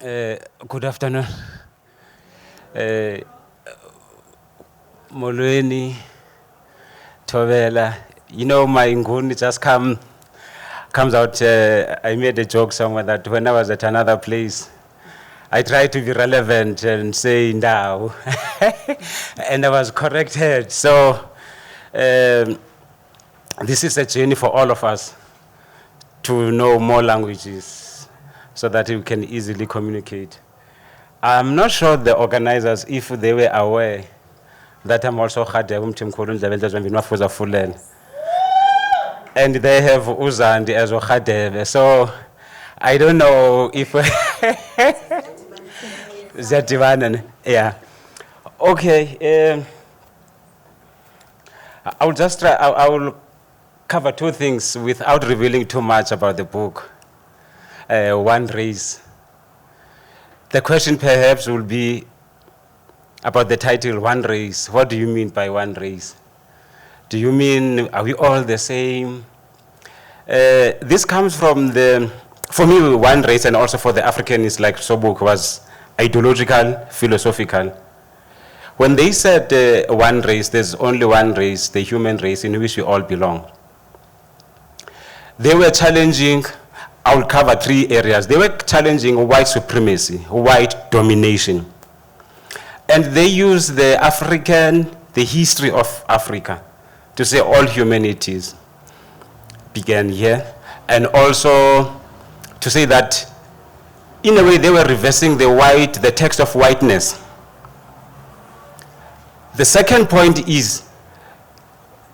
Good afternoon. Molweni, Tovela. You know, my nguni just comes out. I made a joke somewhere that when I was at another place, I tried to be relevant and say now, and I was corrected. So this is a journey for all of us to know more languages so that we can easily communicate. I'm not sure the organizers, if they were aware that I'm also Mthimkhulu Dondolo, and they have Uzandi as well. So I don't know if yeah. Okay. I will just try. I will cover two things without revealing too much about the book. One race. The question perhaps will be about the title, One Race. What do you mean by one race? Do you mean, are we all the same? This comes from for me, one race, and also for the Africanists like Sobukwe, was ideological, philosophical. When they said one race, there's only one race, the human race, in which we all belong. They were challenging, I will cover three areas. They were challenging white supremacy, white domination. And they used the history of Africa to say all humanities began here. And also to say that, in a way, they were reversing the text of whiteness. The second point is,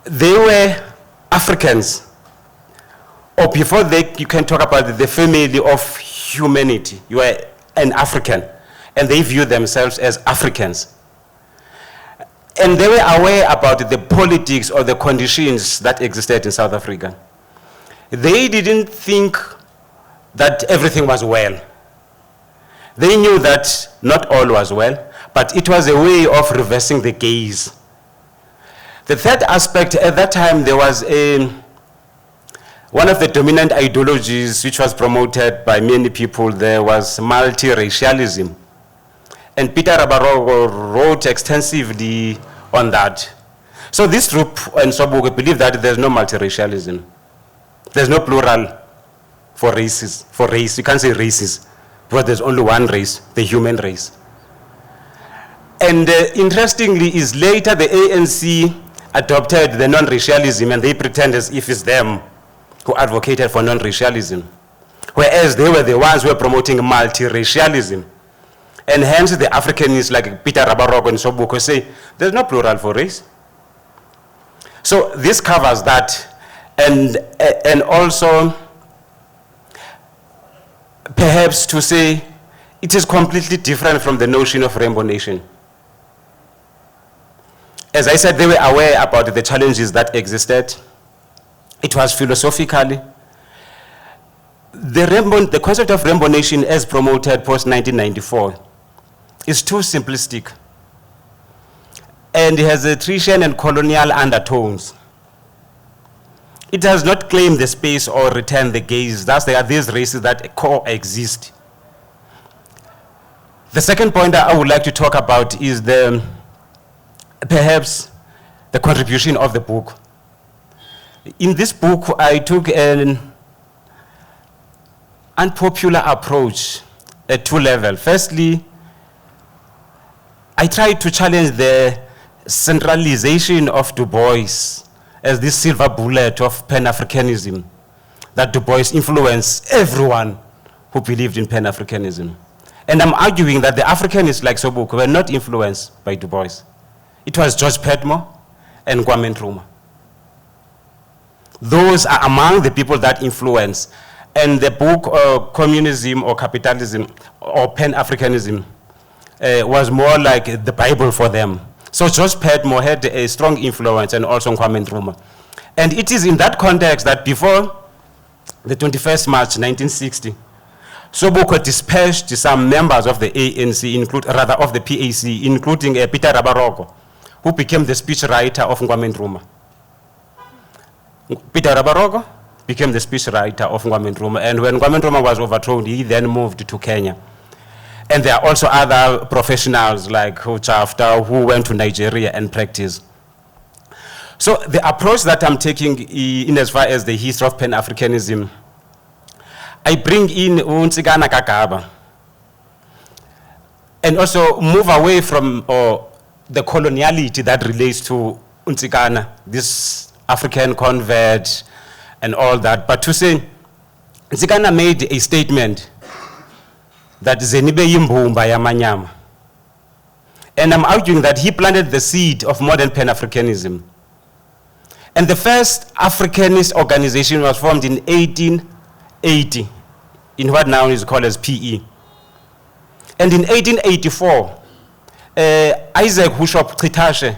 they were Africans. Or before you can talk about the family of humanity. You are an African, and they view themselves as Africans. And they were aware about the politics or the conditions that existed in South Africa. They didn't think that everything was well. They knew that not all was well, but it was a way of reversing the gaze. The third aspect, at that time, there was one of the dominant ideologies which was promoted by many people there was multiracialism. And Peter Rabarogo wrote extensively on that. So this group and Sobukwe believe that there's no multiracialism. There's no plural for races, for race. You can't say races, because there's only one race, the human race. And interestingly is later the ANC adopted the non-racialism, and they pretend as if it's them who advocated for non-racialism, whereas they were the ones who were promoting multiracialism. And hence the Africanists like Peter Rabarogo and Sobukwe say, there's no plural for race. So this covers that, and also perhaps to say it is completely different from the notion of rainbow nation. As I said, they were aware about the challenges that existed. It was philosophically. The concept of rainbow nation as promoted post-1994 is too simplistic. And it has Tritian and colonial undertones. It does not claim the space or return the gaze. Thus, there are these races that coexist. The second point that I would like to talk about is perhaps the contribution of the book. In this book, I took an unpopular approach at two levels. Firstly, I tried to challenge the centralization of Du Bois as this silver bullet of Pan-Africanism, that Du Bois influenced everyone who believed in Pan-Africanism. And I'm arguing that the Africanists like Sobukwe were not influenced by Du Bois. It was George Petmore and Kwame Nkrumah. Those are among the people that influence. And the book, Communism or Capitalism or Pan-Africanism, was more like the Bible for them. So George Petmore had a strong influence, and also Kwame Nkrumah. And it is in that context that before the 21st March 1960, Sobukwe dispatched some members of the ANC, of the PAC, including Peter Rabarogo, who became the speechwriter of Kwame Nkrumah. Peter Rabarogo became the speechwriter of Kwame Nkrumah, and when Kwame Nkrumah was overthrown, he then moved to Kenya. And there are also other professionals like Chafta who went to Nigeria and practiced. So the approach that I'm taking in as far as the history of Pan-Africanism, I bring in Untsigana Kakaba and also move away from the coloniality that relates to Untsigana, this African convert and all that, but to say, Untsigana made a statement that Zenibe Yimbumba Yamanyama. And I'm arguing that he planted the seed of modern Pan-Africanism. And the first Africanist organization was formed in 1880, in what now is called as PE. And in 1884, Isaac Hushop Chitashe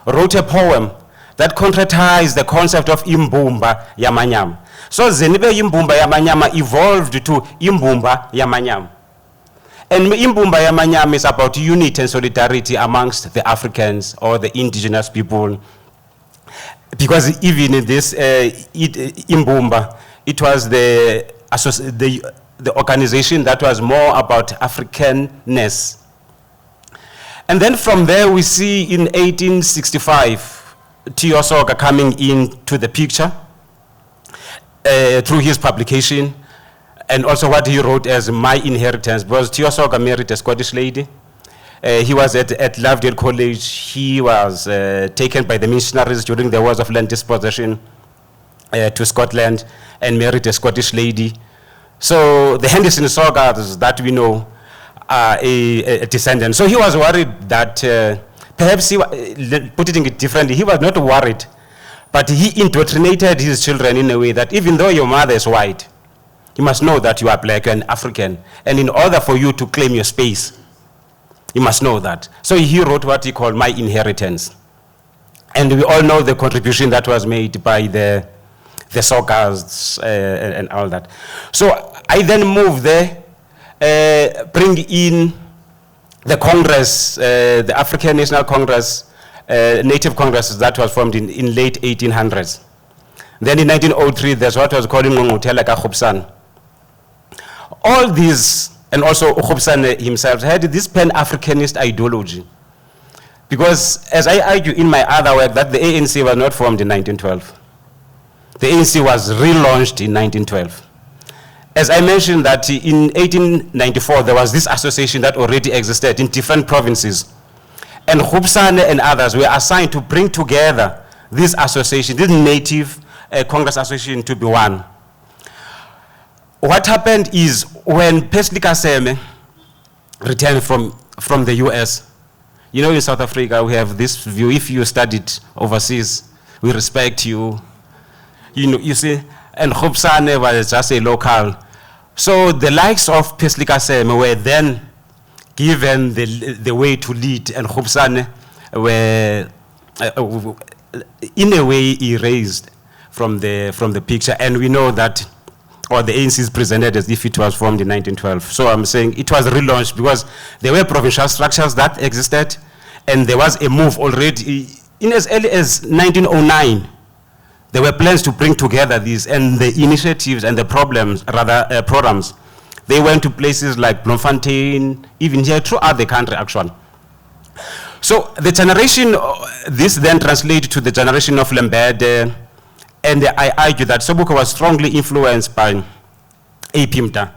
wrote a poem that concretized the concept of Imbumba Yamanyama. So Zenibe Imbumba Yamanyama evolved to Imbumba Yamanyama. And Imbumba Yamanyama is about unity and solidarity amongst the Africans or the indigenous people. Because even in this Imbumba, it was the organization that was more about Africanness. And then from there we see in 1865, Tio Soga coming into the picture through his publication, and also what he wrote as My Inheritance, because Tio Soga married a Scottish lady. He was at Lovedale College. He was taken by the missionaries during the Wars of Land Dispossession to Scotland and married a Scottish lady. So the Henderson Sogas that we know are a descendant. So he was worried that perhaps, putting it differently, he was not worried, but he indoctrinated his children in a way that even though your mother is white, you must know that you are black and African. And in order for you to claim your space, you must know that. So he wrote what he called My Inheritance. And we all know the contribution that was made by the Sogas and all that. So I then move there, bring in the Congress, the African National Congress, Native Congress that was formed in late 1800s. Then in 1903, there's what was called Ngqungquthela kaGqubsan. All these, and also Gqubsan himself, had this Pan-Africanist ideology. Because as I argue in my other work, that the ANC was not formed in 1912. The ANC was relaunched in 1912. As I mentioned that in 1894, there was this association that already existed in different provinces. And Gqubsan and others were assigned to bring together this association, this Native Congress Association to be one. What happened is when Paisley Kaseme returned from the US, you know, in South Africa, we have this view, if you studied overseas, we respect you. You know, you see, and Gqubsan was just a local. So the likes of Paisley Kaseme were then given the way to lead, and Gqubsan were in a way erased from the picture. And we know that, or the ANC is presented as if it was formed in 1912. So I'm saying it was relaunched because there were provincial structures that existed, and there was a move already in as early as 1909. There were plans to bring together these, and the initiatives and the programs, they went to places like Bloemfontein, even here throughout the country actually. So the generation, this then translated to the generation of Lembede, and I argue that Sobukwe was strongly influenced by Apimta.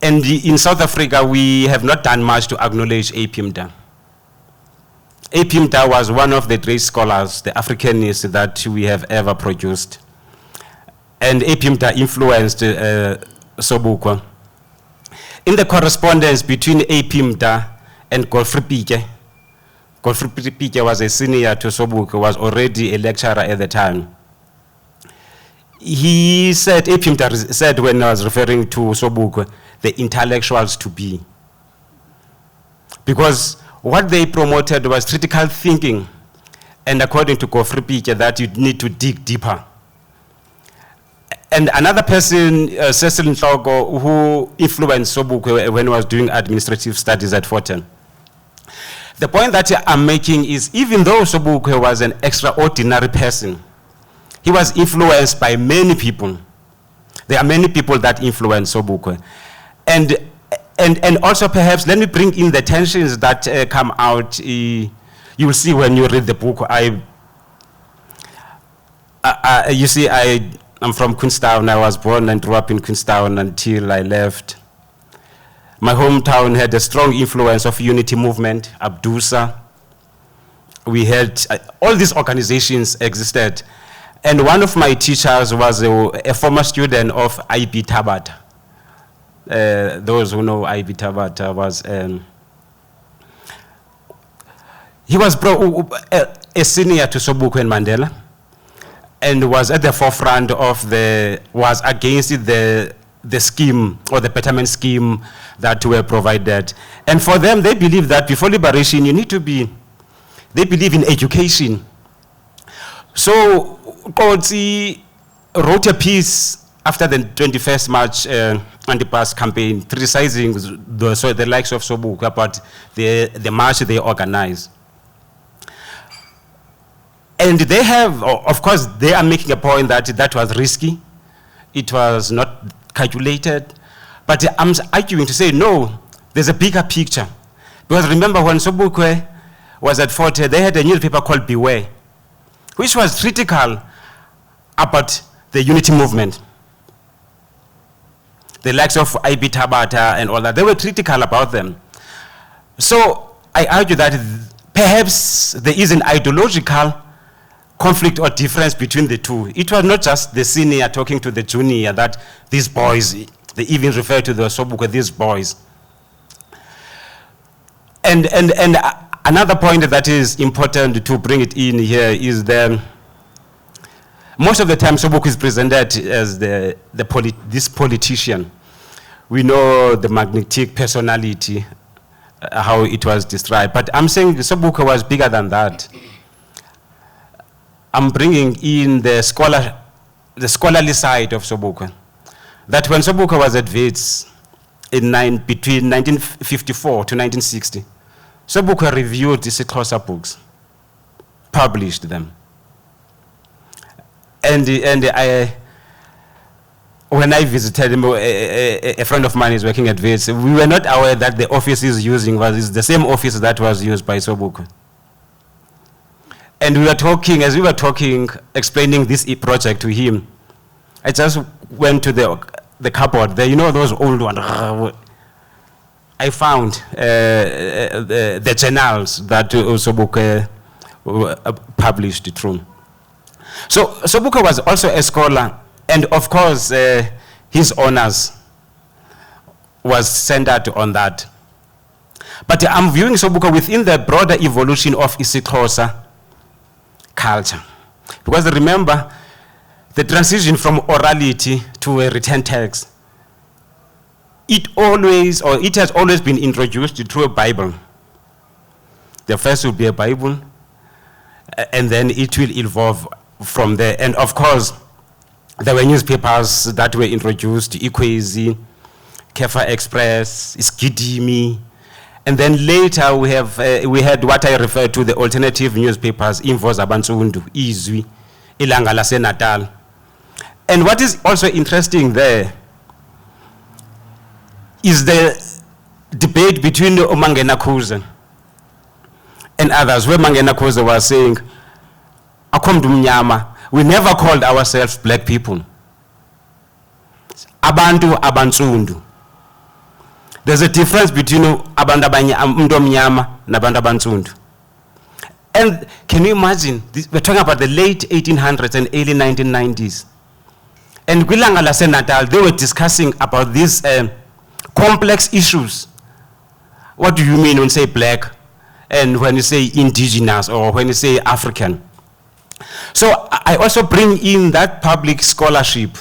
And in South Africa, we have not done much to acknowledge Apimta. Apimta was one of the great scholars, the Africanists that we have ever produced. And Apimta influenced Sobukwe. In the correspondence between Apimta and Godfrey Pike, Godfrey Pike was a senior to Sobukwe, was already a lecturer at the time. He said, Apimta said when I was referring to Sobukwe, the intellectuals to be. Because what they promoted was critical thinking, and according to Godfrey Pike, that you need to dig deeper. And another person, Cecil Nhloko, who influenced Sobukwe when he was doing administrative studies at Forten. The point that I'm making is, even though Sobukwe was an extraordinary person, he was influenced by many people. There are many people that influence Sobukwe. And And also perhaps, let me bring in the tensions that come out. You will see when you read the book. You see, I'm from Queenstown. I was born and grew up in Queenstown until I left. My hometown had a strong influence of Unity Movement, Abdusa. We had, all these organizations existed. And one of my teachers was a former student of I.B. Tabata. Those who know I.B. Tabata was, he was a senior to Sobukwe and Mandela, and was at the forefront of was against the scheme, or the betterment scheme that were provided. And for them, they believe that before liberation, you need to be, they believe in education. So, Kotsi wrote a piece after the 21st March anti-pass campaign, criticizing the likes of Sobukwe about the march they organized. And they have, of course, they are making a point that that was risky. It was not calculated. But I'm arguing to say, no, there's a bigger picture. Because remember, when Sobukwe was at Fort, they had a newspaper called Beware, which was critical about the Unity Movement. The likes of I.B. Tabata and all that, they were critical about them. So I argue that perhaps there is an ideological conflict or difference between the two. It was not just the senior talking to the junior, that these boys, they even refer to the Sobukwe, these boys. And another point that is important to bring it in here is most of the time Sobukwe is presented as this politician. We know the magnetic personality, how it was described, but I'm saying Sobukwe was bigger than that. I'm bringing in the scholarly side of Sobukwe. That when Sobukwe was at Wits between 1954 to 1960, Sobukwe reviewed the isiXhosa books, published them. And when I visited him, a friend of mine is working at Wits, we were not aware that the office he's using was the same office that was used by Sobukwe. And we were talking, as we were talking, explaining this project to him, I just went to the cupboard there, you know those old ones. I found the journals that Sobukwe published through. So Sobukwe was also a scholar, and of course his honors was centered on that. But I'm viewing Sobukwe within the broader evolution of isiXhosa culture. Because remember, the transition from orality to a written text, it has always been introduced through a Bible. The first will be a Bible, and then it will evolve from there. And of course, there were newspapers that were introduced, Ikwezi, Kefa Express, Skidimi, and then later we had what I refer to the alternative newspapers, Imvo Zabantsundu, Izwi, Ilanga Lase Natal. And what is also interesting there is the debate between Mangena Kuze and others, where Mangena Kuze was saying, Akomdu Mnyama, we never called ourselves black people. Abantu Abantsundu. There's a difference between Abantu Mnyama and Abantu Abantsundu. And can you imagine, we're talking about the late 1800s and early 1990s. And Gwilanga Lase Natal, they were discussing about these complex issues. What do you mean when you say black, and when you say indigenous, or when you say African? So I also bring in that public scholarship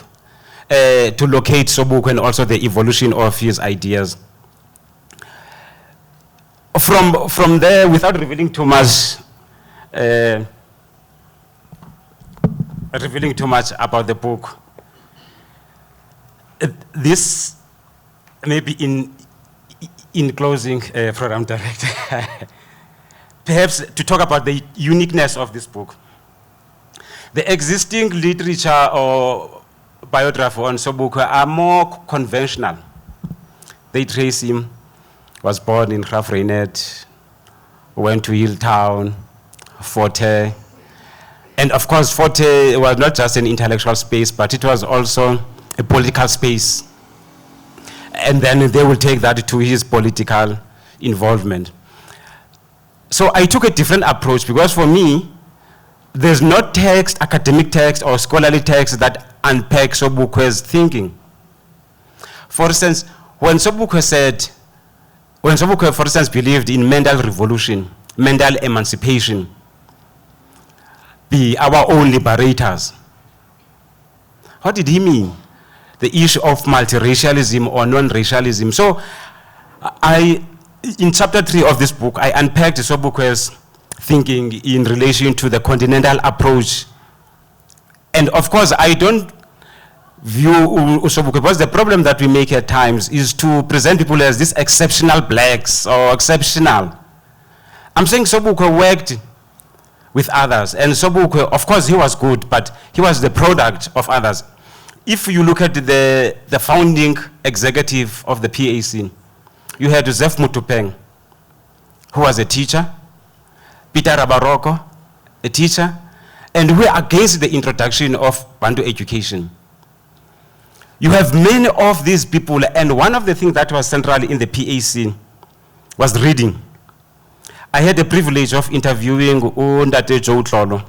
to locate Sobukwe and also the evolution of his ideas. From there, without revealing too much, about the book, this maybe in closing, Program Director, perhaps to talk about the uniqueness of this book. The existing literature or biography on Sobukwe are more conventional. They trace him, was born in Graaff-Reinet, went to Hilltown, Fort Hare. And of course, Fort Hare was not just an intellectual space, but it was also a political space. And then they will take that to his political involvement. So I took a different approach because for me, there's no text, academic text or scholarly text that unpack Sobukwe's thinking. For instance, when Sobukwe, for instance, believed in mental revolution, mental emancipation, be our own liberators, what did he mean? The issue of multiracialism or non-racialism. So in chapter 3 of this book, I unpacked Sobukwe's thinking in relation to the continental approach. And of course, I don't view Sobukwe, because the problem that we make at times is to present people as these exceptional blacks or exceptional. I'm saying Sobukwe worked with others, and Sobukwe, of course, he was good, but he was the product of others. If you look at the founding executive of the PAC, you had Joseph Mutupeng, who was a teacher, Peter Rabaroko, a teacher, and who were against the introduction of Bantu education. You have many of these people, and one of the things that was central in the PAC was reading. I had the privilege of interviewing Ndate Joe Tlolo.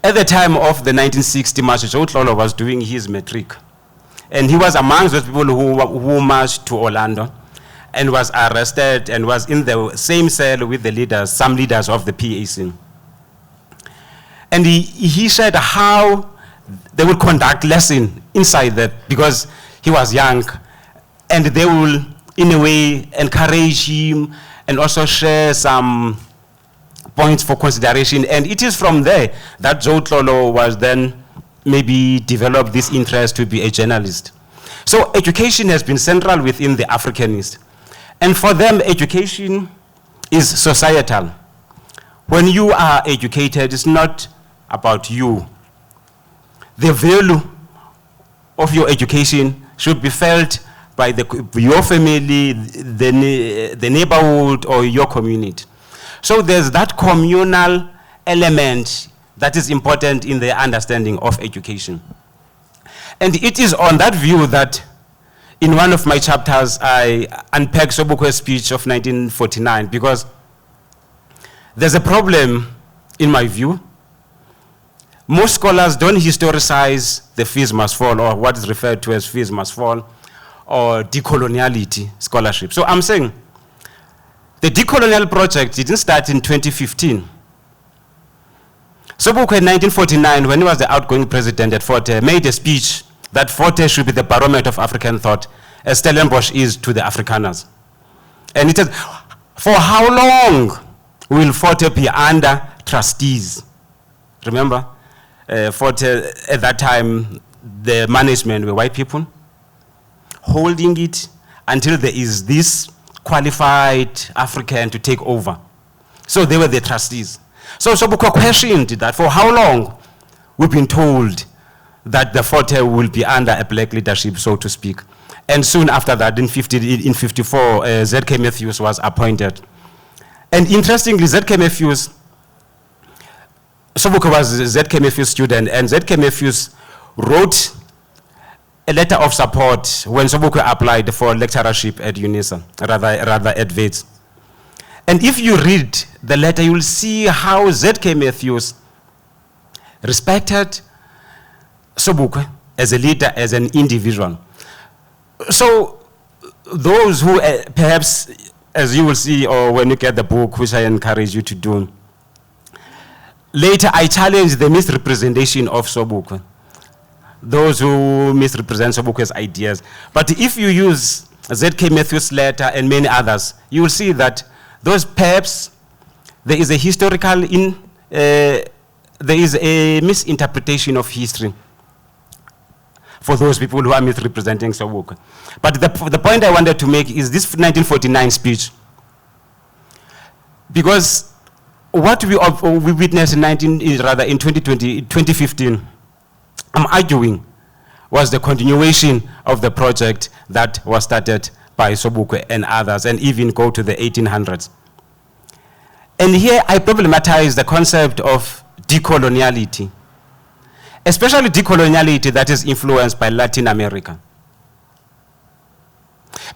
At the time of the 1960 march, Joe Tlolo was doing his matric. And he was amongst those people who marched to Orlando and was arrested and was in the same cell with the leaders, some leaders of the PAC. And he shared how they would conduct lesson inside that, because he was young, and they will, in a way, encourage him and also share some points for consideration. And it is from there that Joe Tlolo was then maybe developed this interest to be a journalist. So education has been central within the Africanist. And for them, education is societal. When you are educated, it's not about you. The value of your education should be felt by your family, the neighborhood, or your community. So there's that communal element that is important in the understanding of education. And it is on that view that in one of my chapters, I unpack Sobukwe's speech of 1949, because there's a problem, in my view. Most scholars don't historicize the fees must fall, or what is referred to as fees must fall, or decoloniality scholarship. So I'm saying the decolonial project didn't start in 2015. Sobukwe in 1949, when he was the outgoing president at Fort Hare, made a speech that Fort Hare should be the barometer of African thought, as Stellenbosch is to the Afrikaners. And it says, for how long will Fort Hare be under trustees? Remember, Fort Hare, at that time, the management were white people, holding it until there is this qualified African to take over. So they were the trustees. So Sobukwe questioned that for how long we've been told that the Fort Hare will be under a black leadership, so to speak. And soon after that, in 54, Z.K. Matthews was appointed. And interestingly, Z.K. Matthews, Sobukwe was a Z.K. Matthews student, and Z.K. Matthews wrote a letter of support when Sobukwe applied for lecturership at UNISA, rather at Wits. And if you read the letter, you will see how Z.K. Matthews respected Sobukwe as a leader, as an individual. So those who perhaps, as you will see, or when you get the book, which I encourage you to do, later I challenge the misrepresentation of Sobukwe, those who misrepresent Sobukwe's ideas. But if you use Z.K. Matthews' letter and many others, you will see that those perhaps there is a historical, there is a misinterpretation of history for those people who are misrepresenting Sobukwe. But the point I wanted to make is this 1949 speech. Because what we witnessed in 2015, I'm arguing, was the continuation of the project that was started by Sobukwe and others, and even go to the 1800s. And here I problematize the concept of decoloniality, especially decoloniality that is influenced by Latin America.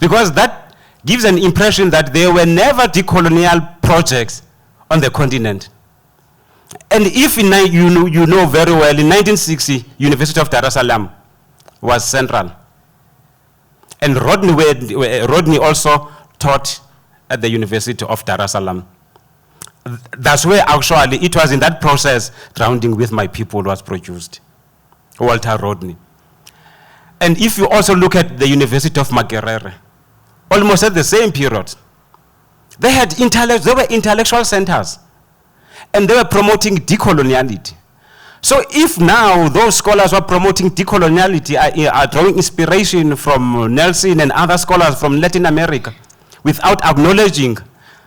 Because that gives an impression that there were never decolonial projects on the continent. And if you know very well, in 1960, University of Dar es Salaam was central. And Rodney also taught at the University of Dar es Salaam. That's where actually it was in that process Grounding with My People was produced, Walter Rodney. And if you also look at the University of Makerere, almost at the same period, they were intellectual centers, and they were promoting decoloniality. So if now those scholars who are promoting decoloniality are drawing inspiration from Nelson and other scholars from Latin America without acknowledging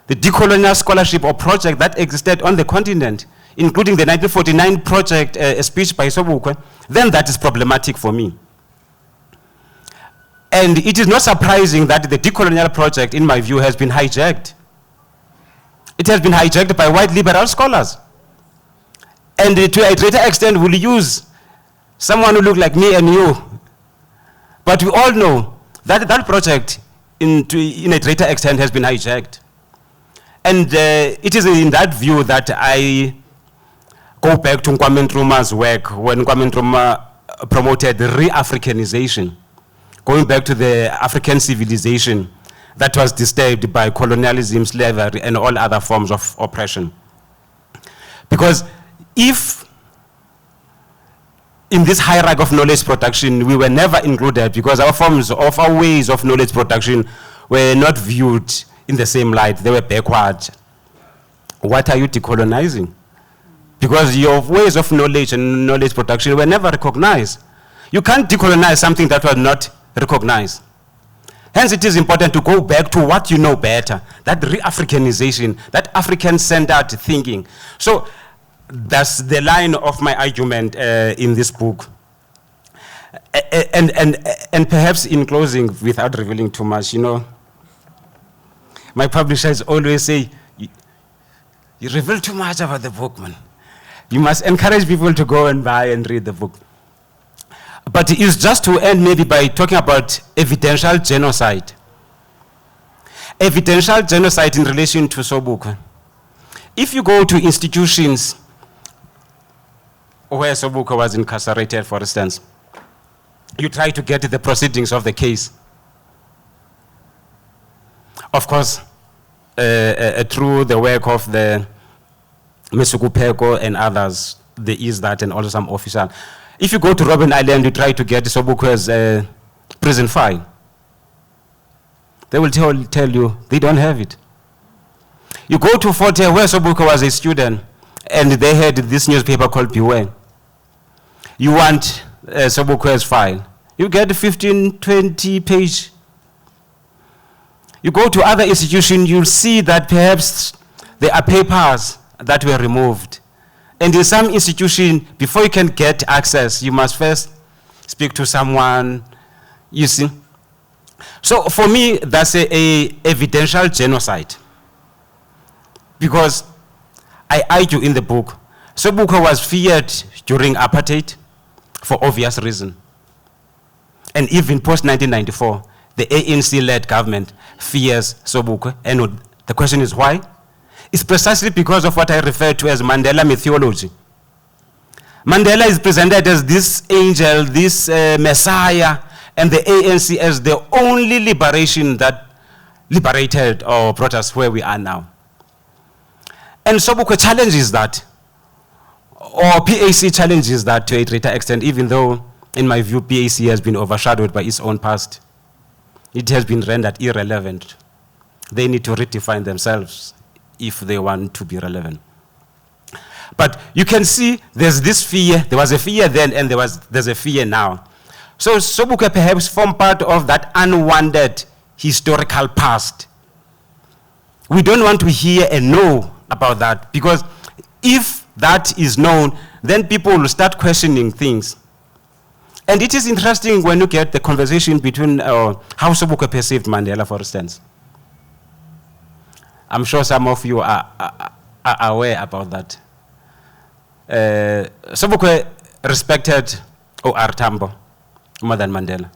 the decolonial scholarship or project that existed on the continent, including the 1949 project, a speech by Sobukwe, then that is problematic for me. And it is not surprising that the decolonial project, in my view, has been hijacked. It has been hijacked by white liberal scholars. And to a greater extent will use someone who looks like me and you. But we all know that that project, in a greater extent, has been hijacked. And it is in that view that I go back to Kwame Nkrumah's work when Kwame Nkrumah promoted re-Africanization, going back to the African civilization that was disturbed by colonialism, slavery, and all other forms of oppression. Because if in this hierarchy of knowledge production we were never included, because our ways of knowledge production were not viewed in the same light, they were backward. What are you decolonizing? Because your ways of knowledge and knowledge production were never recognized. You can't decolonize something that was not recognized. Hence it is important to go back to what you know better, that re-Africanization, that African-centered thinking. So that's the line of my argument in this book. And perhaps in closing, without revealing too much, you know, my publishers always say, you reveal too much about the book, man. You must encourage people to go and buy and read the book. But it's just to end maybe by talking about evidential genocide. Evidential genocide in relation to Sobukwe. If you go to institutions where Sobukwe was incarcerated, for instance, you try to get the proceedings of the case. Of course, through the work of the Mesukupeko and others, there is that, and also some official. If you go to Robben Island, you try to get Sobukwe's prison file. They will tell you they don't have it. You go to Fort Hare, where Sobukwe was a student, and they had this newspaper called Beware. You want Sobukwe's file. You get 15, 20 page. You go to other institutions, you'll see that perhaps there are papers that were removed. And in some institution, before you can get access, you must first speak to someone, you see. So for me, that's a evidential genocide. Because I argue in the book, Sobukwe was feared during apartheid for obvious reason. And even post-1994, the ANC-led government fears Sobukwe. And the question is why? It's precisely because of what I refer to as Mandela mythology. Mandela is presented as this angel, this messiah, and the ANC as the only liberation that liberated or brought us where we are now. And Sobukwe challenges that, or PAC challenges that to a greater extent, even though, in my view, PAC has been overshadowed by its own past. It has been rendered irrelevant. They need to redefine themselves if they want to be relevant. But you can see there's this fear. There was a fear then, and there's a fear now. So Sobukwe perhaps formed part of that unwanted historical past. We don't want to hear and know about that, because if that is known, then people will start questioning things. And it is interesting when you get the conversation between how Sobukwe perceived Mandela, for instance. I'm sure some of you are aware about that. Sobukwe respected O.R. Tambo more than Mandela.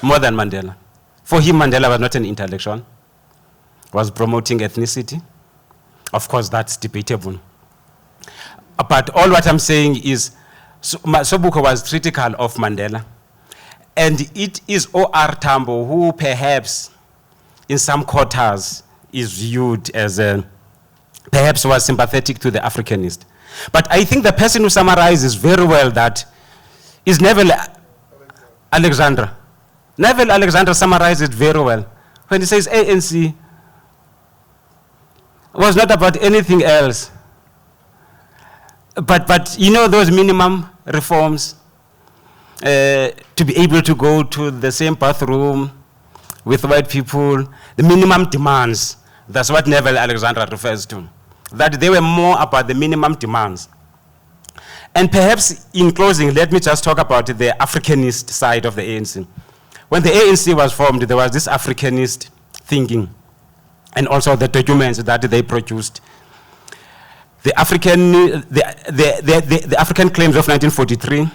More than Mandela. For him, Mandela was not an intellectual, was promoting ethnicity. Of course, that's debatable. But all what I'm saying is, Sobukwe was critical of Mandela. And it is O.R. Tambo who perhaps, in some quarters, is viewed as perhaps was sympathetic to the Africanist. But I think the person who summarizes very well that is Neville Alexander. Neville Alexander summarized it very well when he says ANC was not about anything else. But you know those minimum reforms, to be able to go to the same bathroom with white people, the minimum demands, that's what Neville Alexander refers to. That they were more about the minimum demands. And perhaps in closing, let me just talk about the Africanist side of the ANC. When the ANC was formed, there was this Africanist thinking, and also the documents that they produced. The African Claims of 1943,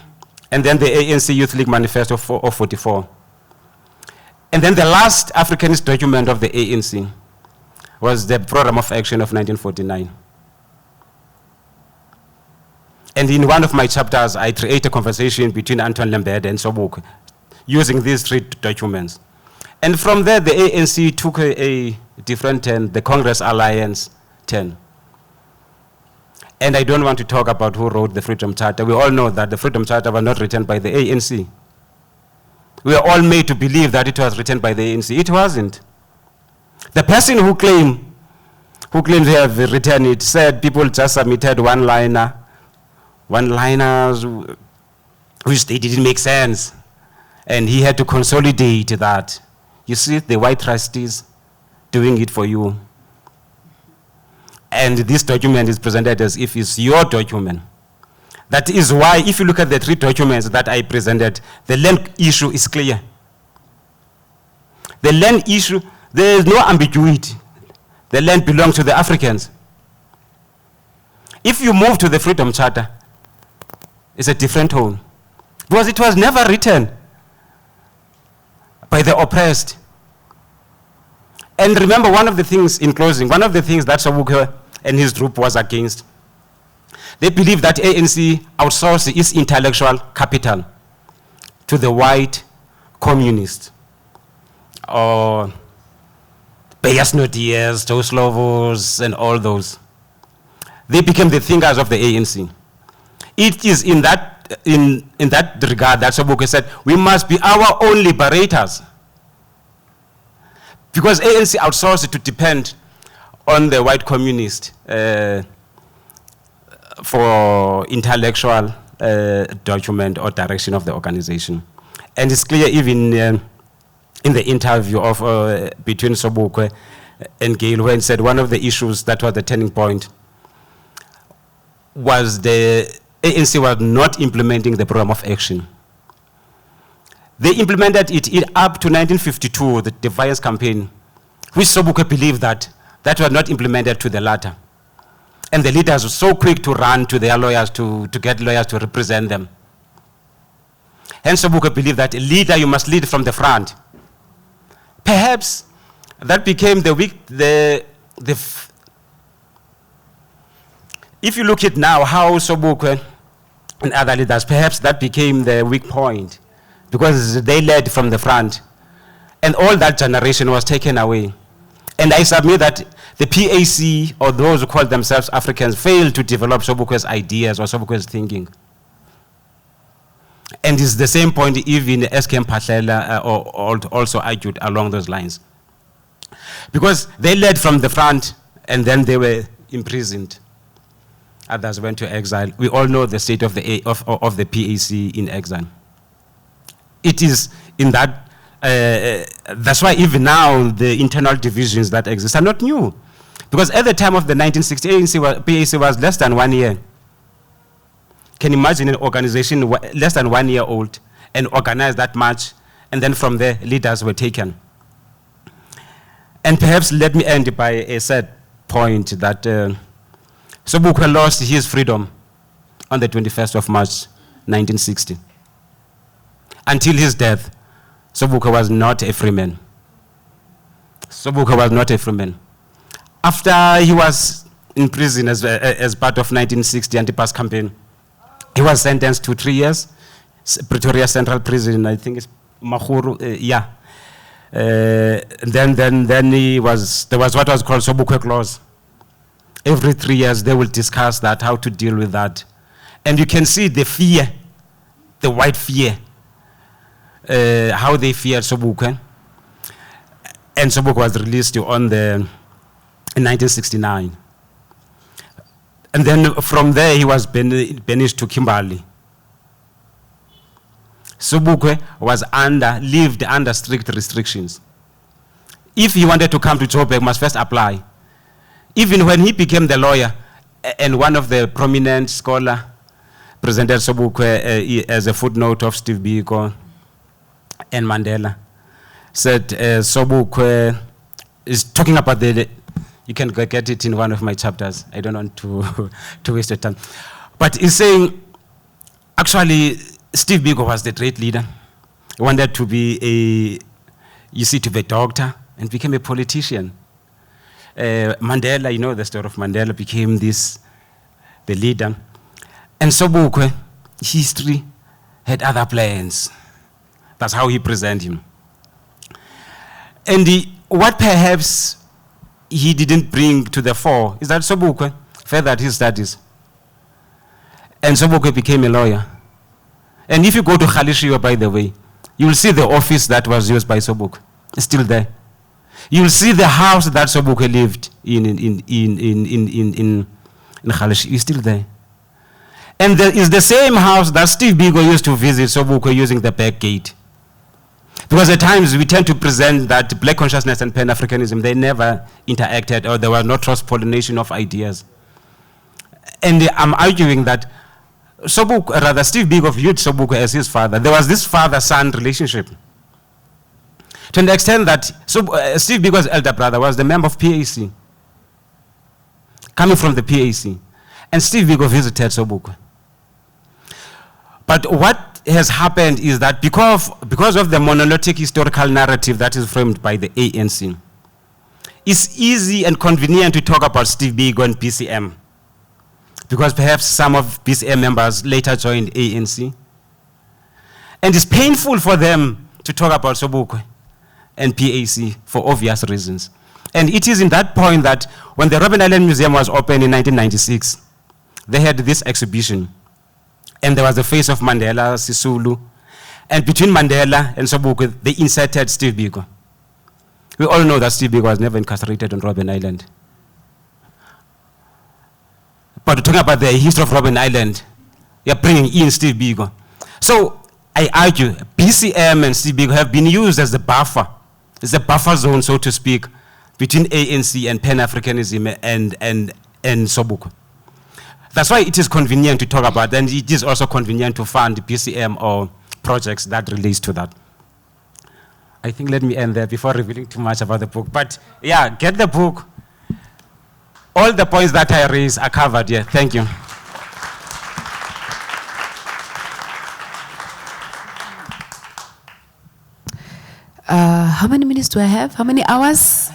and then the ANC Youth League Manifesto of 44. And then the last Africanist document of the ANC was the Program of Action of 1949. And in one of my chapters, I create a conversation between Antoine Lambert and Sobukwe, using these three documents. And from there, the ANC took a different turn, the Congress Alliance turn. And I don't want to talk about who wrote the Freedom Charter. We all know that the Freedom Charter was not written by the ANC. We are all made to believe that it was written by the ANC. It wasn't. The person who claims they have written it said people just submitted one-liners which they didn't make sense. And he had to consolidate that. You see the white trustees doing it for you. And this document is presented as if it's your document. That is why, if you look at the three documents that I presented, the land issue is clear. The land issue, there is no ambiguity. The land belongs to the Africans. If you move to the Freedom Charter, it's a different tone. Because it was never written by the oppressed. And remember, one of the things, in closing, one of the things that Sobukwe and his group was against, they believe that ANC outsourced its intellectual capital to the white communists, or Beyasno Diaz, Toslovos, and all those. They became the thinkers of the ANC. It is in that regard that Sobukwe said, we must be our own liberators. Because ANC outsourced to depend on the white communist for intellectual document or direction of the organization. And it's clear even in the interview of between Sobukwe and Gail, when said one of the issues that was the turning point was the ANC was not implementing the program of action. They implemented it up to 1952, the Defiance Campaign, which Sobukwe believed that was not implemented to the latter. And the leaders were so quick to run to their lawyers to get lawyers to represent them. Hence Sobukwe believed that a leader, you must lead from the front. Perhaps that became if you look at now how Sobukwe and other leaders, perhaps that became the weak point, because they led from the front, and all that generation was taken away. And I submit that the PAC, or those who call themselves Africans, failed to develop Sobukwe's ideas or Sobukwe's thinking. And it's the same point even S.K. Mphahlele also argued along those lines. Because they led from the front, and then they were imprisoned. Others went to exile. We all know the state of the PAC in exile. It is in that, that's why even now the internal divisions that exist are not new. Because at the time of the 1960s, PAC was less than 1 year. Can you imagine an organization less than 1 year old and organized that much, and then from there, leaders were taken. And perhaps let me end by a sad point that Sobukwe lost his freedom on the 21st of March, 1960. Until his death, Sobukwe was not a free man. Sobukwe was not a free man. After he was in prison as part of 1960 anti-pass campaign, he was sentenced to 3 years, Pretoria Central Prison, I think it's Mahuru, yeah. Then there was what was called Sobukwe clause. Every 3 years they will discuss that, how to deal with that. And you can see the fear, the white fear, how they feared Sobukwe. And Sobukwe was released in 1969. And then from there he was banished to Kimberley. Sobukwe lived under strict restrictions. If he wanted to come to Joburg, he must first apply. Even when he became the lawyer, and one of the prominent scholars presented Sobukwe as a footnote of Steve Biko and Mandela, said Sobukwe is talking about you can get it in one of my chapters. I don't want to waste your time. But he's saying, actually, Steve Biko was the great leader. He wanted to be to be a doctor and became a politician. Mandela, you know the story of Mandela, became the leader. And Sobukwe, history had other plans. That's how he presented him. And what perhaps he didn't bring to the fore is that Sobukwe furthered his studies. And Sobukwe became a lawyer. And if you go to Khalishiwa, by the way, you will see the office that was used by Sobukwe. It's still there. You will see the house that Sobukwe lived in Khalishiwa. It's still there. And there is the same house that Steve Biko used to visit Sobukwe using the back gate. Because at times we tend to present that black consciousness and Pan-Africanism, they never interacted, or there was no cross-pollination of ideas. And I'm arguing that Steve Biko viewed Sobukwe as his father. There was this father-son relationship. To the extent that Steve Biko's elder brother was the member of PAC, coming from the PAC. And Steve Biko visited Sobukwe. But what has happened is that because of the monolithic historical narrative that is framed by the ANC, it's easy and convenient to talk about Steve Biko and PCM, because perhaps some of PCM members later joined ANC. And it's painful for them to talk about Sobukwe and PAC for obvious reasons. And it is in that point that when the Robben Island Museum was opened in 1996, they had this exhibition. And there was the face of Mandela, Sisulu. And between Mandela and Sobukwe, they inserted Steve Biko. We all know that Steve Biko was never incarcerated on Robben Island. But talking about the history of Robben Island, you're bringing in Steve Biko. So I argue PCM and Steve Biko have been used as the buffer. It's a buffer zone, so to speak, between ANC and Pan-Africanism and Sobukwe. That's why it is convenient to talk about, and it is also convenient to fund PCM or projects that relates to that. I think let me end there before revealing too much about the book. But yeah, get the book. All the points that I raised are covered here. Thank you. How many minutes do I have? How many hours?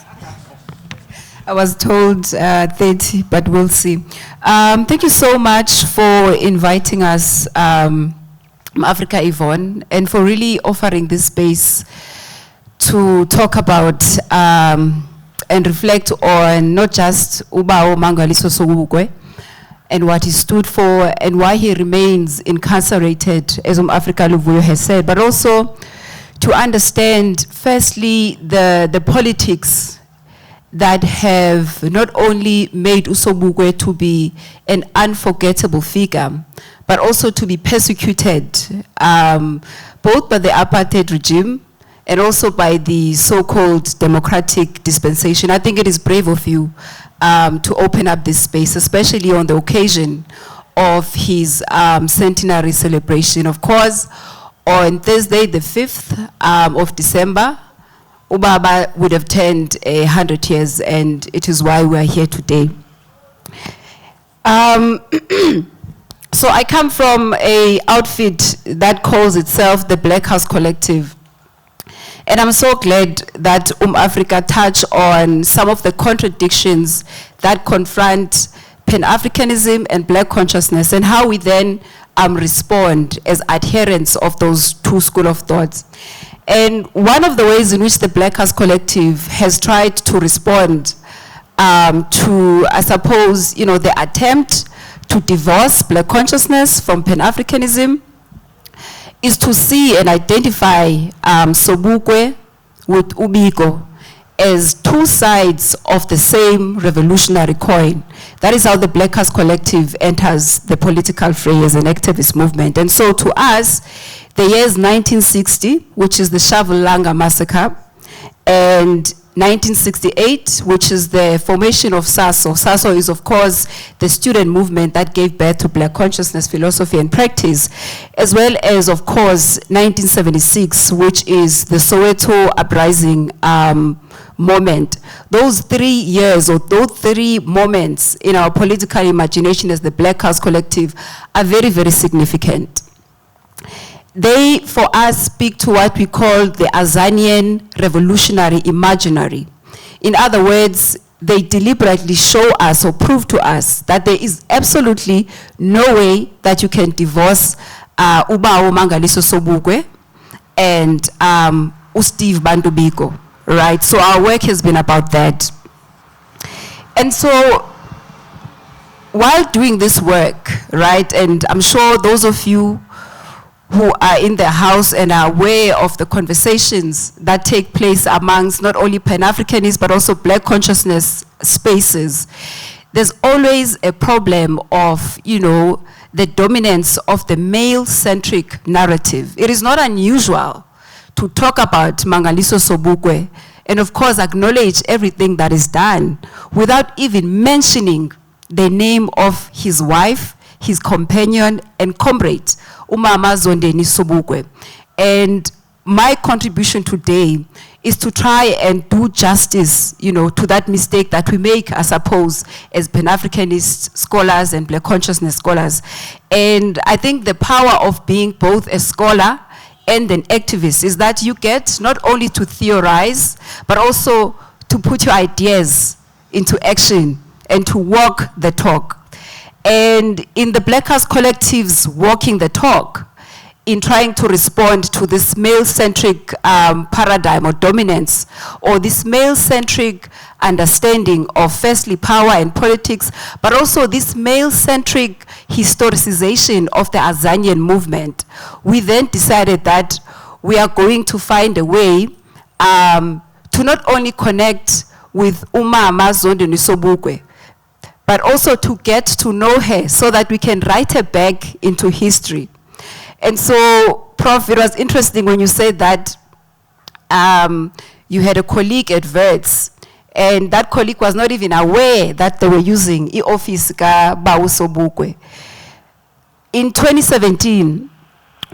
I was told 30, but we'll see. Thank you so much for inviting us, Africa Yvonne, and for really offering this space to talk about and reflect on not just Robert Mangaliso Sobukwe and what he stood for and why he remains incarcerated, as Africa Luvuyo has said, but also to understand, firstly, the politics that have not only made Sobukwe to be an unforgettable figure, but also to be persecuted, both by the apartheid regime and also by the so-called democratic dispensation. I think it is brave of you to open up this space, especially on the occasion of his centenary celebration. Of course, on Thursday, the 5th of December, Ubaba would have turned 100 years, and it is why we are here today. So I come from an outfit that calls itself the Black House Collective. And I'm so glad that Africa touched on some of the contradictions that confront Pan-Africanism and Black consciousness, and how we then respond as adherents of those two schools of thoughts. And one of the ways in which the Black House Collective has tried to respond to, I suppose, the attempt to divorce Black consciousness from Pan-Africanism is to see and identify Sobukwe with Ubiko as two sides of the same revolutionary coin. That is how the Black House Collective enters the political fray as an activist movement. And so to us, the years 1960, which is the Shavulanga massacre, and 1968, which is the formation of SASO. SASO is, of course, the student movement that gave birth to Black consciousness, philosophy, and practice, as well as, of course, 1976, which is the Soweto uprising moment. Those 3 years, or those 3 moments in our political imagination as the Black House Collective are very, very significant. They, for us, speak to what we call the Azanian revolutionary imaginary. In other words, they deliberately show us or prove to us that there is absolutely no way that you can divorce Robert Mangaliso Sobukwe and Steve Bandubiko, right? So our work has been about that. And so while doing this work, right, and I'm sure those of you who are in the house and are aware of the conversations that take place amongst not only Pan-Africanists but also Black consciousness spaces, there's always a problem of, the dominance of the male-centric narrative. It is not unusual to talk about Mangaliso Sobukwe and, of course, acknowledge everything that is done without even mentioning the name of his wife, his companion, and comrade, Umama Zondeni Sobukwe. And my contribution today is to try and do justice, to that mistake that we make, I suppose, as Pan-Africanist scholars and Black consciousness scholars. And I think the power of being both a scholar and an activist is that you get not only to theorize, but also to put your ideas into action and to walk the talk. And in the Black House Collective's walking the talk, in trying to respond to this male-centric paradigm or dominance, or this male-centric understanding of firstly power and politics, but also this male-centric historicization of the Azanian movement, we then decided that we are going to find a way to not only connect with Umama Zondeni Sobukwe, but also to get to know her so that we can write her back into history. And so, Prof, it was interesting when you said that you had a colleague at Verts, and that colleague was not even aware that they were using e-office ka Bawu Sobukwe. In 2017,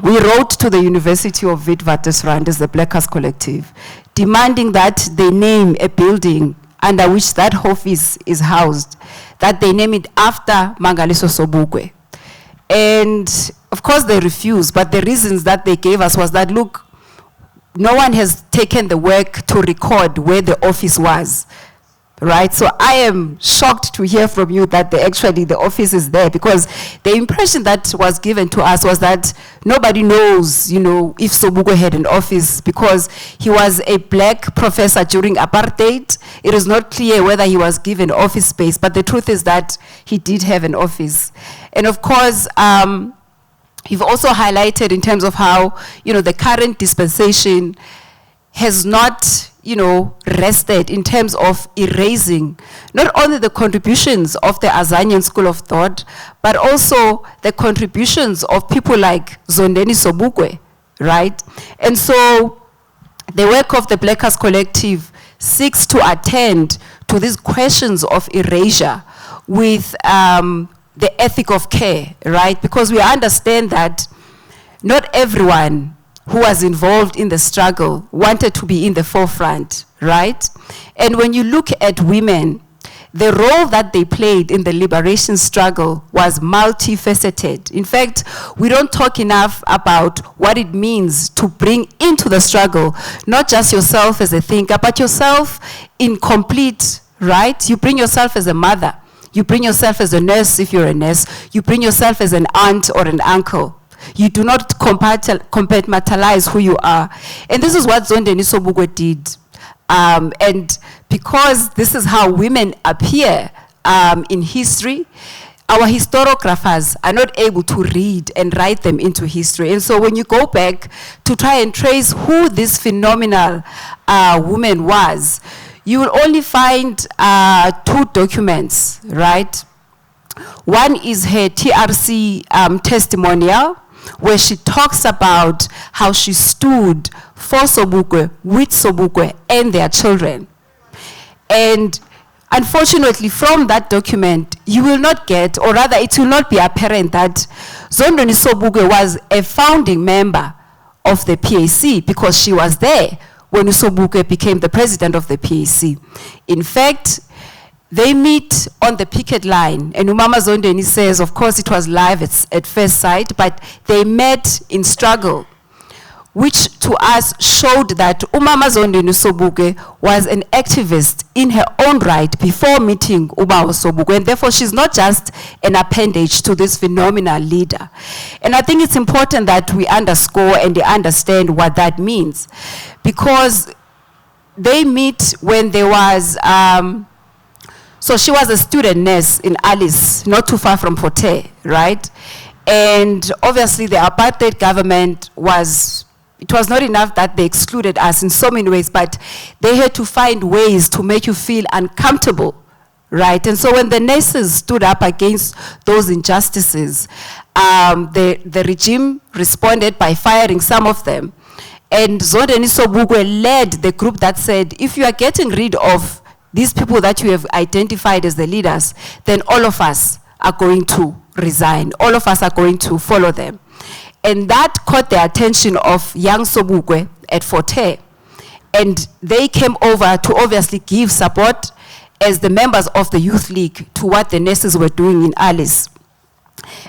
we wrote to the University of Witwatersrand as the Black House Collective, demanding that they name a building under which that office is housed, that they name it after Mangaliso Sobukwe. And of course they refused, but the reasons that they gave us was that, look, no one has taken the work to record where the office was, right? So I am shocked to hear from you that actually the office is there, because the impression that was given to us was that nobody knows, if Sobukwe had an office because he was a Black professor during apartheid. It is not clear whether he was given office space, but the truth is that he did have an office. And of course, you've also highlighted in terms of how, the current dispensation has not, rested in terms of erasing not only the contributions of the Azanian school of thought, but also the contributions of people like Zondeni Sobukwe, right? And so the work of the Black House Collective seeks to attend to these questions of erasure with the ethic of care, right? Because we understand that not everyone who was involved in the struggle wanted to be in the forefront, right? And when you look at women, the role that they played in the liberation struggle was multifaceted. In fact, we don't talk enough about what it means to bring into the struggle, not just yourself as a thinker, but yourself in complete, right? You bring yourself as a mother. You bring yourself as a nurse if you're a nurse. You bring yourself as an aunt or an uncle. You do not compartmentalize who you are. And this is what Zondeni Sobukwe did. And because this is how women appear in history, our historiographers are not able to read and write them into history. And so when you go back to try and trace who this phenomenal woman was, you will only find 2 documents, right? One is her TRC testimonial, where she talks about how she stood for Sobukwe, with Sobukwe, and their children. And unfortunately, from that document, you will not get, or rather it will not be apparent that Zondeni Sobukwe was a founding member of the PAC, because she was there when Sobukwe became the president of the PAC. In fact, they meet on the picket line, and Umama Zondeni says, of course, it was live at first sight, but they met in struggle, which to us showed that Umama Zondeni Sobukwe was an activist in her own right before meeting Ubawo Sobukwe, and therefore she's not just an appendage to this phenomenal leader. And I think it's important that we underscore and understand what that means, because they meet when there was, so she was a student nurse in Alice, not too far from Port, right? And obviously the apartheid government was, it was not enough that they excluded us in so many ways, but they had to find ways to make you feel uncomfortable, right? And so when the nurses stood up against those injustices, the regime responded by firing some of them. And Zondeni Sobukwe led the group that said, if you are getting rid of these people that you have identified as the leaders, then all of us are going to resign. All of us are going to follow them. And that caught the attention of young Sobukwe at Forte. And they came over to obviously give support as the members of the Youth League to what the nurses were doing in Alice.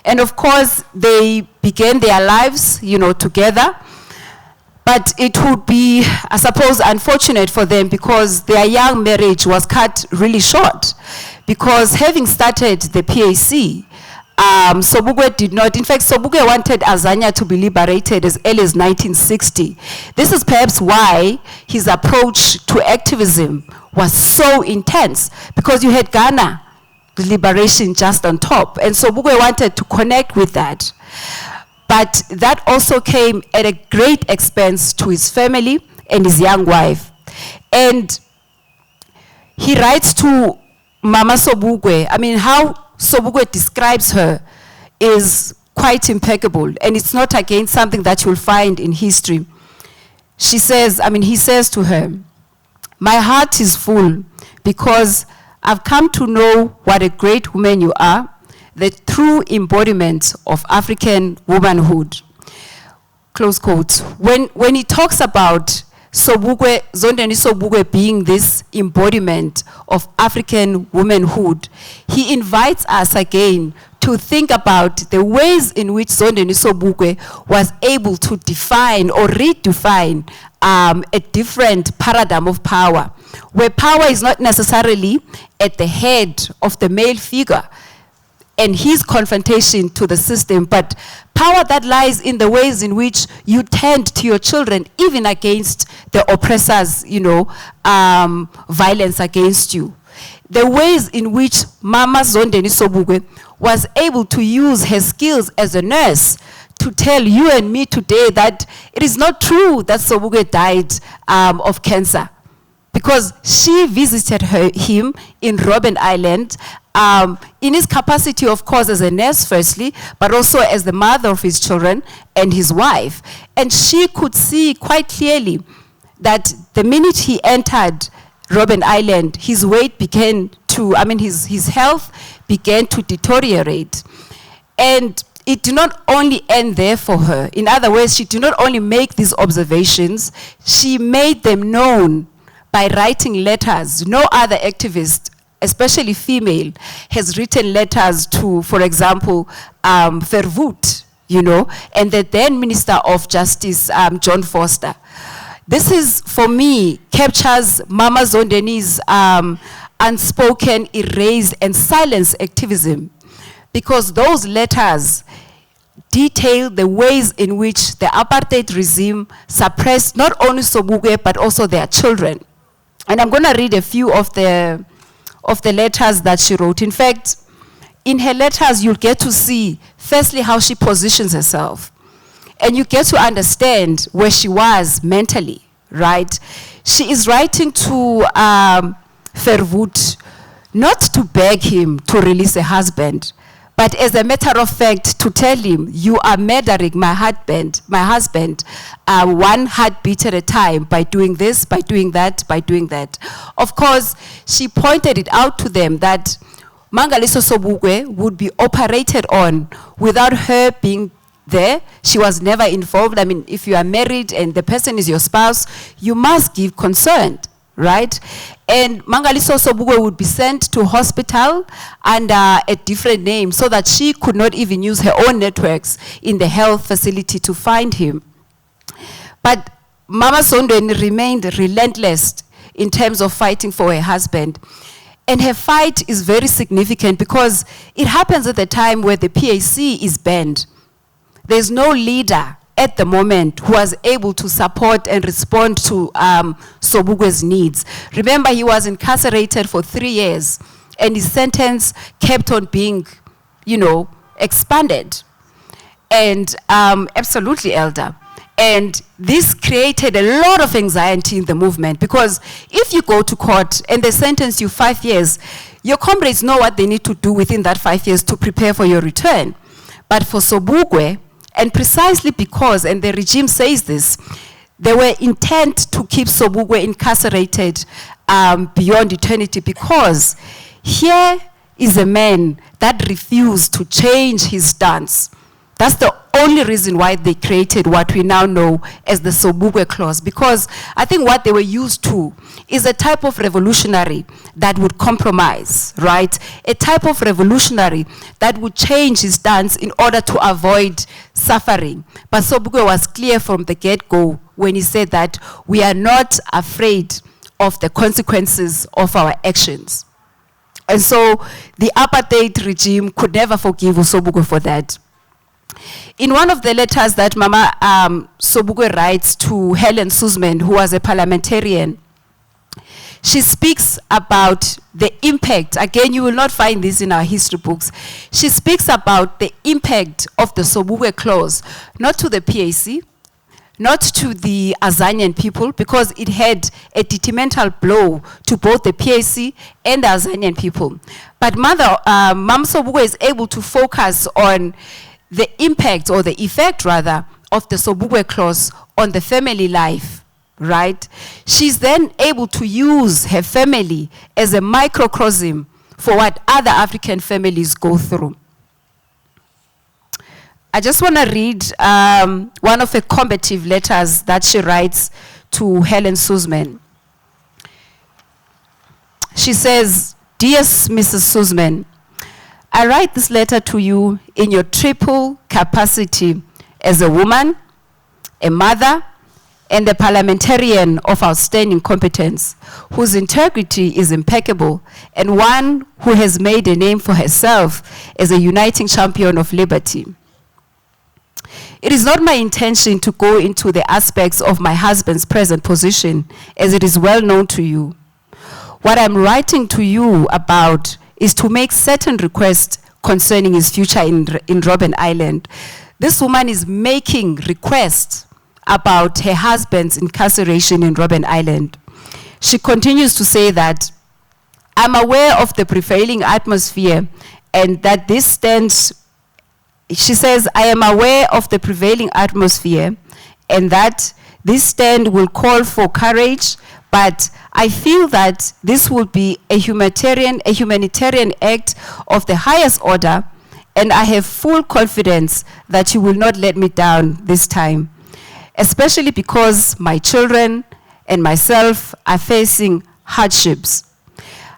And of course, they began their lives, you know, together. But it would be, I suppose, unfortunate for them because their young marriage was cut really short. Because having started the PAC, Sobukwe did not, in fact, Sobukwe wanted Azania to be liberated as early as 1960. This is perhaps why his approach to activism was so intense, because you had Ghana, the liberation just on top. And Sobukwe wanted to connect with that. But that also came at a great expense to his family and his young wife. And he writes to Mama Sobukwe, I mean, how Sobukwe describes her is quite impeccable, and it's not again something that you'll find in history. She says, I mean, he says to her, my heart is full because I've come to know what a great woman you are, the true embodiment of African womanhood. Close quote. When he talks about Sobukwe, Zondeni Sobukwe being this embodiment of African womanhood, he invites us again to think about the ways in which Zondeni Sobukwe was able to define or redefine a different paradigm of power, where power is not necessarily at the head of the male figure and his confrontation to the system, but power that lies in the ways in which you tend to your children, even against the oppressors, you know, violence against you. The ways in which Mama Zondeni Sobukwe was able to use her skills as a nurse to tell you and me today that it is not true that Sobukwe died of cancer, because she visited him in Robben Island in his capacity, of course, as a nurse firstly, but also as the mother of his children and his wife. And she could see quite clearly that the minute he entered Robben Island, his weight began to, I mean, his health began to deteriorate. And it did not only end there for her. In other words, she did not only make these observations, she made them known by writing letters. No other activist, especially female, has written letters to, for example, Verwoerd, you know, and the then Minister of Justice, John Foster. This is, for me, captures Mama Zondeni's unspoken, erased, and silenced activism, because those letters detail the ways in which the apartheid regime suppressed not only Sobukwe, but also their children. And I'm going to read a few of the letters that she wrote. In fact, in her letters, you'll get to see, firstly, how she positions herself. And you get to understand where she was mentally, right? She is writing to Verwoerd not to beg him to release a husband, but as a matter of fact, to tell him, you are murdering my husband, one heartbeat at a time by doing this, by doing that, by doing that. Of course, she pointed it out to them that Mangaliso Sobukwe would be operated on without her being there. She was never involved. I mean, if you are married and the person is your spouse, you must give consent, right? And Mangaliso Sobukwe would be sent to hospital under a different name so that she could not even use her own networks in the health facility to find him. But Mama Sondweni remained relentless in terms of fighting for her husband. And her fight is very significant because it happens at the time where the PAC is banned. There's no leader at the moment who was able to support and respond to Sobukwe's needs. Remember, he was incarcerated for 3 years, and his sentence kept on being, you know, expanded. And absolutely, Elder. And this created a lot of anxiety in the movement, because if you go to court and they sentence you 5 years, your comrades know what they need to do within that 5 years to prepare for your return. But for Sobukwe, and precisely because, and the regime says this, they were intent to keep Sobukwe incarcerated beyond eternity, because here is a man that refused to change his stance. That's the only reason why they created what we now know as the Sobukwe clause, because I think what they were used to is a type of revolutionary that would compromise, right? A type of revolutionary that would change his stance in order to avoid suffering. But Sobukwe was clear from the get-go when he said that we are not afraid of the consequences of our actions. And so the apartheid regime could never forgive Sobukwe for that. In one of the letters that Mama Sobukwe writes to Helen Suzman, who was a parliamentarian, she speaks about the impact. Again, you will not find this in our history books. She speaks about the impact of the Sobukwe clause, not to the PAC, not to the Azanian people, because it had a detrimental blow to both the PAC and the Azanian people. But Mama Sobukwe is able to focus on the impact, or the effect rather, of the Sobukwe clause on the family life, right? She's then able to use her family as a microcosm for what other African families go through. I just want to read one of the combative letters that she writes to Helen Suzman. She says, "Dear Mrs. Suzman, I write this letter to you in your triple capacity as a woman, a mother, and a parliamentarian of outstanding competence, whose integrity is impeccable, and one who has made a name for herself as a uniting champion of liberty. It is not my intention to go into the aspects of my husband's present position, as it is well known to you. What I'm writing to you about is to make certain requests concerning his future in Robben Island." This woman is making requests about her husband's incarceration in Robben Island. She continues to say that, "I'm aware of the prevailing atmosphere and that this stands," she says, "I am aware of the prevailing atmosphere and that this stand will call for courage But I feel that this will be a humanitarian act of the highest order, and I have full confidence that you will not let me down this time, especially because my children and myself are facing hardships.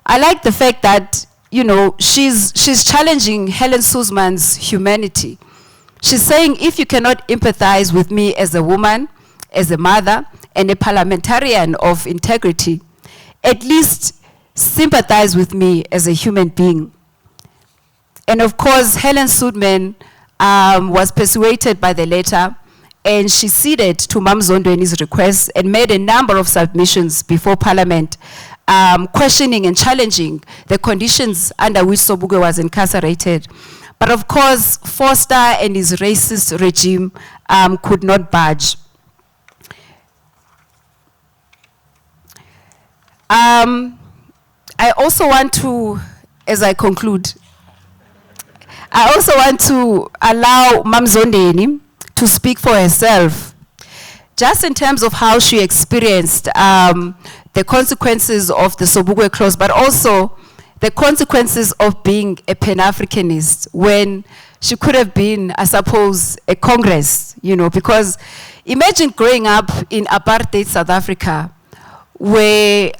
I like the fact that, you know, she's challenging Helen Suzman's humanity. She's saying, if you cannot empathize with me as a woman, as a mother, and a parliamentarian of integrity, at least sympathize with me as a human being. And of course, Helen Suzman was persuaded by the letter, and she ceded to Mamzondweni's request and made a number of submissions before Parliament, questioning and challenging the conditions under which Sobukwe was incarcerated. But of course, Forster and his racist regime could not budge. I also want to, as I conclude, I also want to allow Mamzondeni to speak for herself, just in terms of how she experienced the consequences of the Sobukwe clause, but also the consequences of being a Pan-Africanist when she could have been, I suppose, a Congress, you know, because imagine growing up in apartheid South Africa, where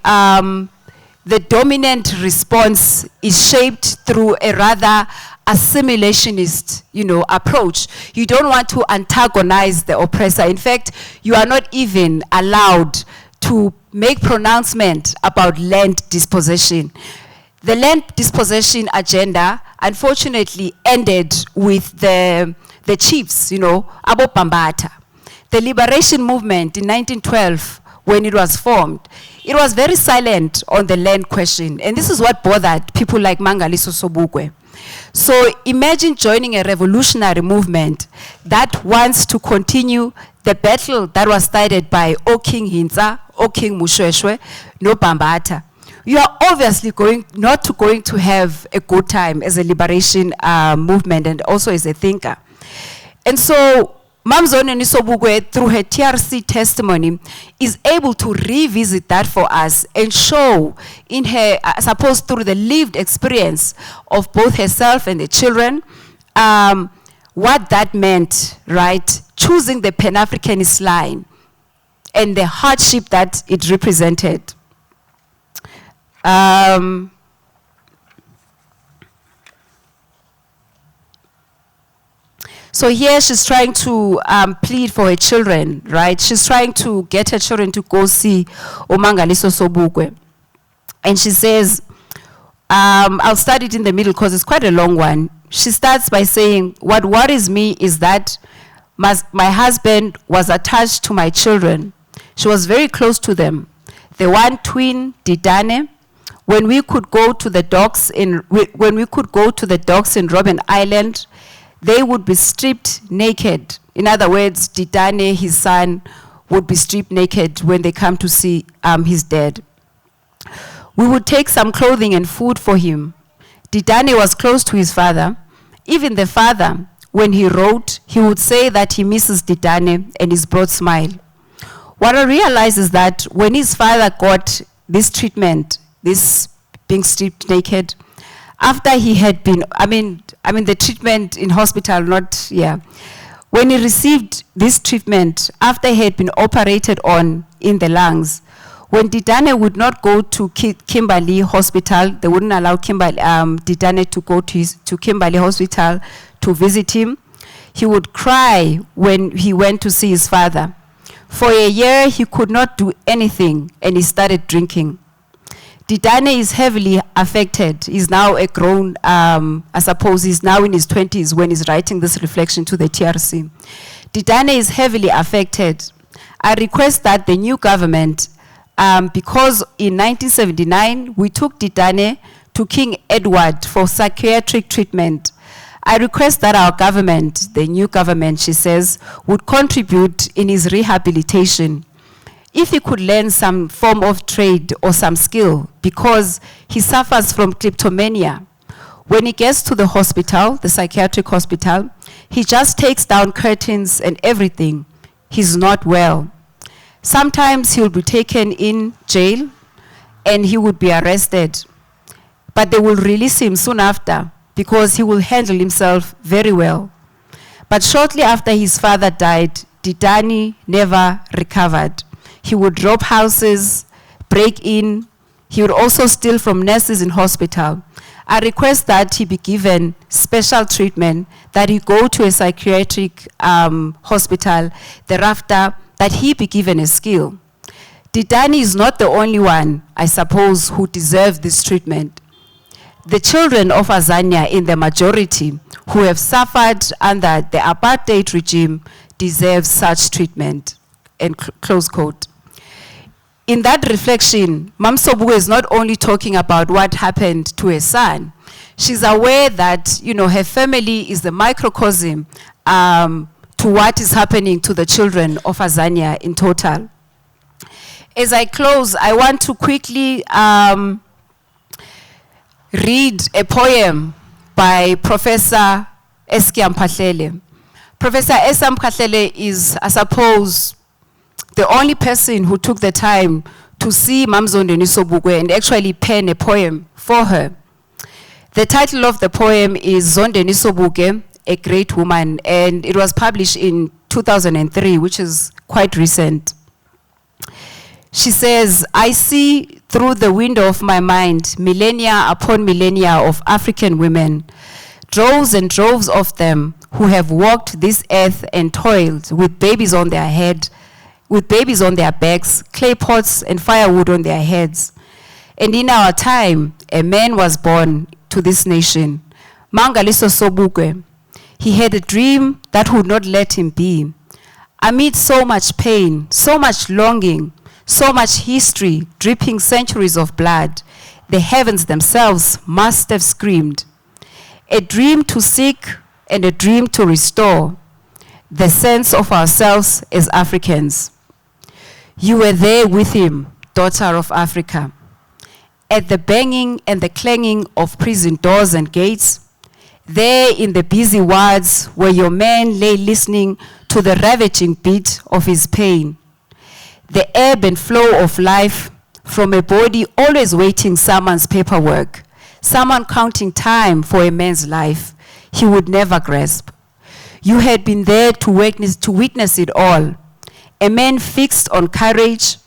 the dominant response is shaped through a rather assimilationist, you know, approach. You don't want to antagonize the oppressor. In fact, you are not even allowed to make pronouncement about land dispossession. The land dispossession agenda, unfortunately, ended with the chiefs, you know, Abo Pambata. The liberation movement in 1912, when it was formed, it was very silent on the land question. And this is what bothered people like Mangaliso Sobukwe. So imagine joining a revolutionary movement that wants to continue the battle that was started by O King Hintsa, O King Mushweshwe, no Pambata. You are obviously not going to have a good time as a liberation movement and also as a thinker. And so Mamzondeni Sobukwe, through her TRC testimony, is able to revisit that for us and show in her, I suppose, through the lived experience of both herself and the children, what that meant, right? Choosing the Pan-Africanist line and the hardship that it represented. So here she's trying to plead for her children, right? She's trying to get her children to go see Mangaliso Sobukwe. And she says, I'll start it in the middle because it's quite a long one. She starts by saying, what worries me is that my husband was attached to my children. She was very close to them. The one twin, Didane, when we could go to the docks in Robben Island, they would be stripped naked. In other words, Didane, his son, would be stripped naked when they come to see his dad. We would take some clothing and food for him. Didane was close to his father. Even the father, when he wrote, he would say that he misses Didane and his broad smile. What I realized is that when his father got this treatment, this being stripped naked, after he had been, I mean the treatment in hospital, when he received this treatment, after he had been operated on in the lungs, when Didane would not go to Kimberley Hospital, they wouldn't allow Didane to go to Kimberley Hospital to visit him, he would cry when he went to see his father. For a year, he could not do anything, and he started drinking. Didane is heavily affected. He's now a grown, I suppose he's now in his 20s when he's writing this reflection to the TRC. Didane is heavily affected. I request that the new government, because in 1979, we took Didane to King Edward for psychiatric treatment. I request that our government, the new government, she says, would contribute in his rehabilitation. If he could learn some form of trade or some skill, because he suffers from kleptomania. When he gets to the hospital, the psychiatric hospital, he just takes down curtains and everything. He's not well. Sometimes he will be taken in jail and he would be arrested, but they will release him soon after because he will handle himself very well. But shortly after his father died, Didani never recovered. He would rob houses, break in. He would also steal from nurses in hospital. I request that he be given special treatment, that he go to a psychiatric hospital, thereafter that he be given a skill. Didani is not the only one, I suppose, who deserves this treatment. The children of Azania, in the majority, who have suffered under the apartheid regime, deserve such treatment, and close quote. In that reflection, Mam Sobukwe is not only talking about what happened to her son. She's aware that, you know, her family is the microcosm to what is happening to the children of Azania in total. As I close, I want to quickly read a poem by Professor Eskia Mphahlele. Professor Eskia Mphahlele is, I suppose, the only person who took the time to see Mam Mangaliso Sobukwe and actually pen a poem for her. The title of the poem is Mangaliso Sobukwe, A Great Woman, and it was published in 2003, which is quite recent. She says, I see through the window of my mind millennia upon millennia of African women, droves and droves of them who have walked this earth and toiled with babies on their head, with babies on their backs, clay pots and firewood on their heads. And in our time, a man was born to this nation, Mangaliso Sobukwe. He had a dream that would not let him be. Amid so much pain, so much longing, so much history, dripping centuries of blood, the heavens themselves must have screamed. A dream to seek and a dream to restore the sense of ourselves as Africans. You were there with him, daughter of Africa. At the banging and the clanging of prison doors and gates, there in the busy wards where your man lay listening to the ravaging beat of his pain. The ebb and flow of life from a body always waiting someone's paperwork, someone counting time for a man's life he would never grasp. You had been there to witness it all. A man fixed on courage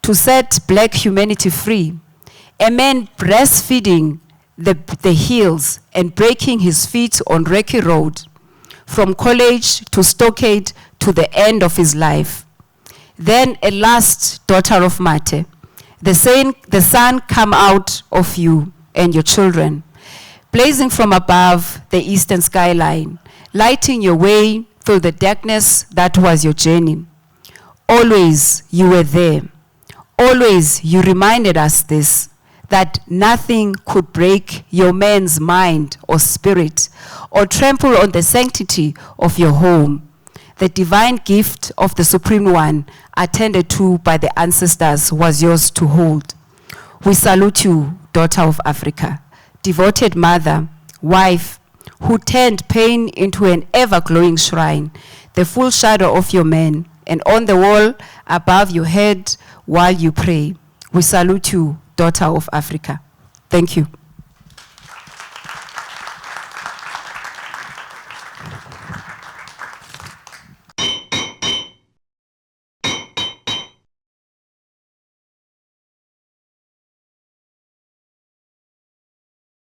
to set black humanity free. A man breastfeeding the hills and breaking his feet on rocky road, from college to stockade to the end of his life. Then at last, daughter of Mate, the sun come out of you and your children, blazing from above the eastern skyline, lighting your way through the darkness that was your journey. Always you were there. Always you reminded us this, that nothing could break your man's mind or spirit or trample on the sanctity of your home. The divine gift of the Supreme One, attended to by the ancestors, was yours to hold. We salute you, daughter of Africa, devoted mother, wife, who turned pain into an ever-glowing shrine, the full shadow of your man, and on the wall above your head while you pray. We salute you, daughter of Africa. Thank you.